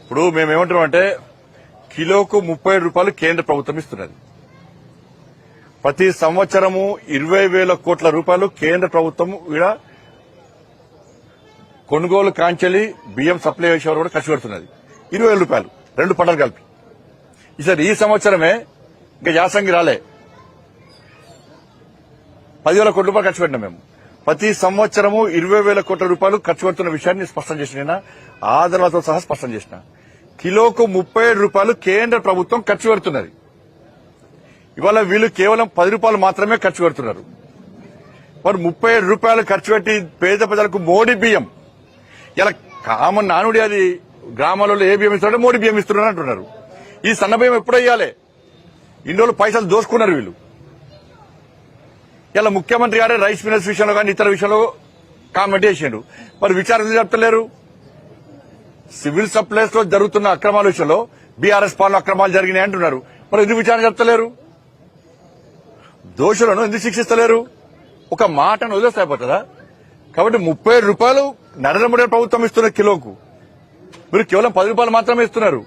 ఇప్పుడు మేమేమంటున్నాం అంటే కిలోకు 37 రూపాయలు కేంద్ర ప్రభుత్వం ఇస్తున్నది. ప్రతి సంవత్సరము 20,000 కోట్ల రూపాయలు కేంద్ర ప్రభుత్వం ఇక్కడ కొనుగోలు కాంచెలి బియ్యం సప్లై చేసేవారు కూడా ఖర్చు పెడుతున్నది. 20,000 రూపాయలు 2 పంటలు కలిపి. ఈసారి ఈ సంవత్సరమే ఇంకా యాసంగి రాలే 10,000 కోట్ల రూపాయలు ఖర్చు పెట్టినాం మేము. ప్రతి సంవత్సరము 20,000 కోట్ల రూపాయలు ఖర్చు పెడుతున్న విషయాన్ని స్పష్టం చేసిన ఆధారాలతో సహా స్పష్టం చేసిన. కిలోకు 37 రూపాయలు కేంద్ర ప్రభుత్వం ఖర్చు పెడుతున్నది. ఇవాళ వీళ్ళు కేవలం 10 రూపాయలు మాత్రమే ఖర్చు పెడుతున్నారు. మరి 37 రూపాయలు ఖర్చు పెట్టి పేద ప్రజలకు మోడీ బియ్యం, ఇలా కామన్ నానుడి అది గ్రామాలలో ఏ బియ్యం ఇస్తున్నారో మోడీ బియ్యం ఇస్తున్నారు అంటున్నారు. ఈ సన్న బియ్యం ఎప్పుడు వేయాలి? ఇన్ని రోజులు పైసలు దోసుకున్నారు వీళ్ళు. ఇలా ముఖ్యమంత్రి గారే రైస్ మిల్లర్స్ విషయంలో కానీ ఇతర విషయంలో కామెంట్ చేసిండు. మరి విచారణ జరుపుతలేరు. సివిల్ సప్లైస్ లో జరుగుతున్న అక్రమాల విషయంలో బీఆర్ఎస్ పాలన అక్రమాలు జరిగినాయి అంటున్నారు. మరి ఎందుకు విచారణ జరుపుతలేరు? దోషులను ఎందుకు శిక్షిస్తలేరు? ఒక మాటను వదిలేస్తే అయిపోతుందా? కాబట్టి 37 రూపాయలు నరేంద్ర మోడీ ప్రభుత్వం ఇస్తున్న కిలోకు, మీరు కేవలం 10 రూపాయలు మాత్రమే ఇస్తున్నారు.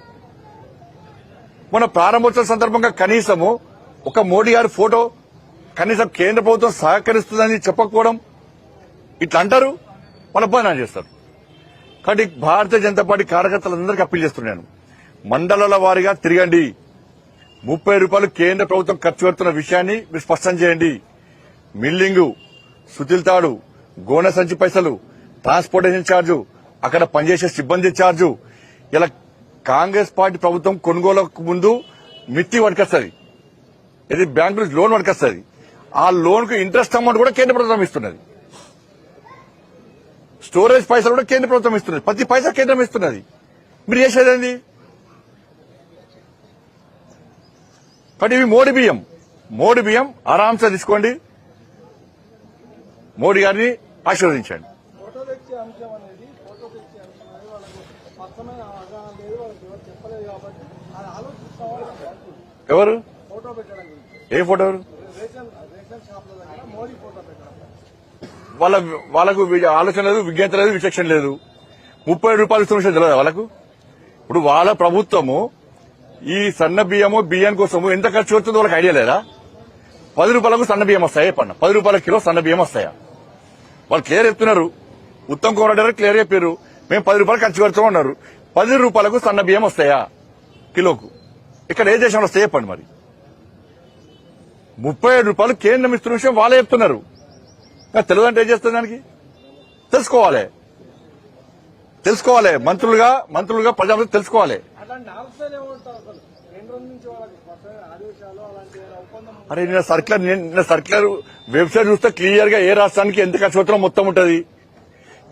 మన ప్రారంభోత్సవం సందర్భంగా కనీసము ఒక మోడీ గారి ఫోటో, కనీసం కేంద్ర ప్రభుత్వం సహకరిస్తుందని చెప్పకపోవడం, ఇట్లా అంటారు, వాళ్ళ బదనాలు చేస్తారు. కాబట్టి భారతీయ జనతా పార్టీ కార్యకర్తలందరికీ అప్పీల్ చేస్తున్నాను, మండలాల వారీగా తిరగండి. 30 రూపాయలు కేంద్ర ప్రభుత్వం ఖర్చు పెడుతున్న విషయాన్ని మీరు స్పష్టం చేయండి. మిల్లింగు, సుతిల్ తాడు, గోనె సంచి పైసలు, ట్రాన్స్పోర్టేషన్ ఛార్జు, అక్కడ పనిచేసే సిబ్బంది ఛార్జు, ఇలా కాంగ్రెస్ పార్టీ ప్రభుత్వం కొనుగోలుకు ముందు మిత్తి వడకొస్తుంది, ఇది బ్యాంకు నుంచి లోన్ వడకొస్తుంది. ఆ లోన్ కు ఇంట్రెస్ట్ అమౌంట్ కూడా కేంద్ర ప్రభుత్వం ఇస్తున్నది. స్టోరేజ్ పైసలు కూడా కేంద్ర ప్రభుత్వం ఇస్తున్నది. ప్రతి పైసా కేంద్రం ఇస్తున్నది. మీరు చేసేదండి. కాబట్టి ఇవి మోడీ బియ్యం ఆరాంసే తీసుకోండి. మోడీ గారిని ఆశీర్వదించండి. ఎవరు? ఏ ఫోటో? వాళ్ళకు ఆలోచన లేదు, విజ్ఞత లేదు, విచక్షణ లేదు. 30 రూపాయలు ఇస్తున్న విషయం తెలియదు వాళ్ళకు. ఇప్పుడు వాళ్ళ ప్రభుత్వము ఈ సన్న బియ్యం కోసము ఎంత ఖర్చు పెడుతుందో వాళ్ళకి ఐడియా లేదా? 10 రూపాయలకు సన్న బియ్యం వస్తాయా? 10 రూపాయల కిలో సన్న బియ్యం వస్తాయా? వాళ్ళు క్లియర్ చెప్తున్నారు. ఉత్తమ్ కుమార్ రెడ్డి క్లియర్ చెప్పారు, మేము 10 రూపాయలు ఖర్చు పెడతాం అన్నారు. 10 రూపాయలకు సన్న బియ్యం వస్తాయా కిలోకు? ఇక్కడ ఏ దేశంలో వస్తాయి చెప్పండి. మరి 37 రూపాయలు కేంద్రం ఇస్తున్న విషయం వాళ్ళే చెప్తున్నారు. తెలియదంటే ఏం చేస్తుంది? దానికి తెలుసుకోవాలి. మంత్రులుగా ప్రజలు తెలుసుకోవాలి. అరే నిన్న సర్క్యులర్ వెబ్సైట్ చూస్తే క్లియర్ గా ఏ రాష్ట్రానికి ఎంత ఖర్చు పెడుతున్నాం మొత్తం ఉంటది.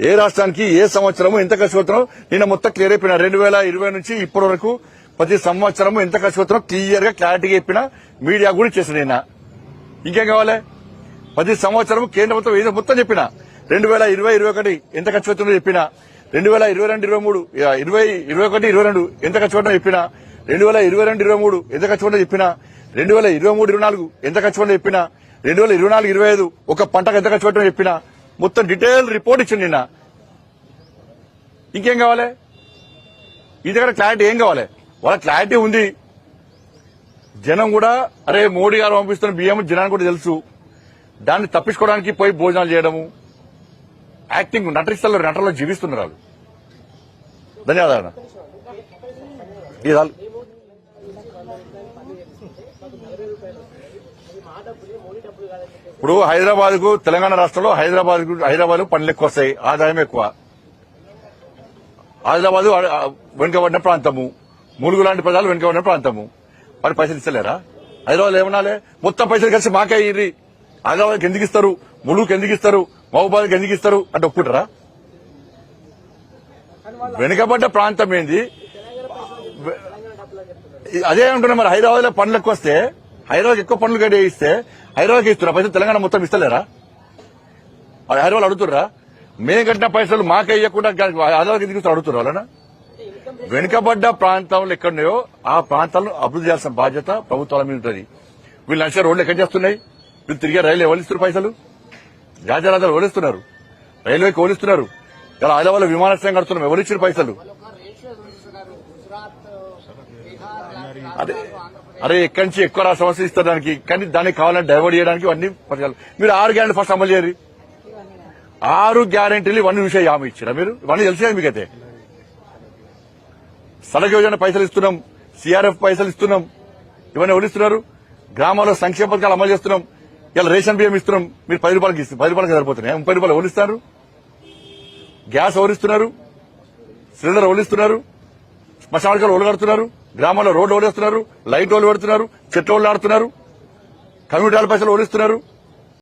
ఏ రాష్ట్రానికి ఏ సంవత్సరము ఎంత ఖర్చు పెడుతున్నాం నిన్న మొత్తం క్లియర్ అయిపోయినా. 2020 నుంచి ఇప్పటి వరకు ప్రతి సంవత్సరము ఎంత ఖర్చు పెడుతున్నాం క్లియర్ గా క్లారిటీగా చెప్పిన, మీడియా కూడా చేసిన. నిన్న ఇంకేం కావాలి? ప్రతి సంవత్సరం కేంద్ర ప్రభుత్వం ఏదో మొత్తం చెప్పిన. 2020-21 ఎంత ఖర్చు పెడుతుందో చెప్పిన, 2022-23, 2021-22 ఎంత ఖర్చు పెట్టడం చెప్పిన, 2022-23 ఎంత ఖర్చు పెట్టడం చెప్పిన, 2023-24 ఎంత ఖర్చు పెట్టడం చెప్పిన, 2024-25 ఒక పంటకు ఎంత ఖర్చు పెట్టడం చెప్పిన, మొత్తం డీటెయిల్ రిపోర్ట్ ఇచ్చింది నిన్న. ఇంకేం కావాలి? ఈ దగ్గర క్లారిటీ ఏం కావాలి? వాళ్ళ క్లారిటీ ఉంది. జనం కూడా అరే మోడీ గారు పంపిస్తున్న బియ్యం జనానికి కూడా తెలుసు. దాన్ని తప్పించుకోవడానికి పోయి భోజనాలు చేయడము, యాక్టింగ్ నటనలో జీవిస్తున్నారు వాళ్ళు. ధన్యవాదాలు. ఇప్పుడు హైదరాబాద్ కు, తెలంగాణ రాష్ట్రంలో హైదరాబాద్ పనులు ఎక్కువ వస్తాయి, ఆదాయం ఎక్కువ. హైదరాబాద్ వెనుకబడిన ప్రాంతము, ములుగు లాంటి ప్రజలు వెనుకబడిన ప్రాంతము. మరి పైసలు ఇస్తలేరా? హైదరాబాద్ ఏమనాలి? మొత్తం పైసలు కలిసి మాకే ఇర్రి, హైదరాబాద్కి ఎందుకు ఇస్తారు, ములుగుకి ఎందుకు ఇస్తారు, మహబూబాద్కి ఎందుకు ఇస్తారు అంటే ఒప్పుకుంటారా? వెనుకబడ్డ ప్రాంతం ఏంది? అదే అంటున్నా. మరి హైదరాబాద్ లో పనులు ఎక్కువ వస్తే, హైదరాబాద్ ఎక్కువ పనులు గడి ఇస్తే హైదరాబాద్కి ఇస్తున్నా పైసలు, తెలంగాణ మొత్తం ఇస్తలేరా? హైదరాబాద్ అడుగుతుర్రా? మేము కట్టిన పైసలు మాకే ఇవ్వకుండా హైదరాబాద్కి ఎందుకు అడుగుతున్నారు వాళ్ళనా? వెనుకబడ్డ ప్రాంతంలో ఎక్కడున్నాయో ఆ ప్రాంతాలను అభివృద్ధి చేయాల్సిన బాధ్యత ప్రభుత్వాల మీద ఉంటుంది. వీళ్ళు నడిచే రోడ్లు ఎక్కడ చేస్తున్నాయి? వీళ్ళు తిరిగే రైలు ఎవరిస్తున్నారు పైసలు? జాతీయ ఓలిస్తున్నారు, రైల్వేకి ఓలిస్తున్నారు. ఇలా హైదరాబాద్ విమానాశ్రయం కడుతున్నాం, ఎవరిచ్చిన పైసలు? అదే అరే ఎక్కడి నుంచి ఎక్కువ సమస్య ఇస్తారు దానికి, కానీ దానికి కావాలని డైవర్ట్ చేయడానికి ఇవన్నీ పథకాలు. మీరు 6 గ్యారెంటీ ఫస్ట్ అమలు చేయరు. 6 గ్యారెంటీలు ఇవన్నీ విషయం హామీ ఇచ్చారా మీరు? ఇవన్నీ తెలిసే మీకైతే. సడక్ యోజన పైసలు ఇస్తున్నాం, సిఆర్ఎఫ్ పైసలు ఇస్తున్నాం, ఇవన్నీ ఎవరు ఇస్తున్నారు? గ్రామాల్లో సంక్షేమ పథకాలు అమలు చేస్తున్నాం. ఇలా రేషన్ బియ్యం ఇస్తున్నాం, మీరు 10 రూపాయలకి ఇస్తారు. 10 రూపాయలకి సరిపోతున్నాయి, 30 రూపాయలు ఎవరు ఇస్తారు? గ్యాస్ ఎవరు ఇస్తున్నారు? సిలిండర్ ఎవరు ఇస్తున్నారు? శ్మశానాలు ఓళ్ళు కడుతున్నారు, గ్రామాల్లో రోడ్లు ఓడేస్తున్నారు, లైట్ ఓళ్ళు పెడుతున్నారు, చెట్లు ఓళ్ళు ఆడుతున్నారు, కమ్యూనిటీ పైసలు ఓడిస్తున్నారు.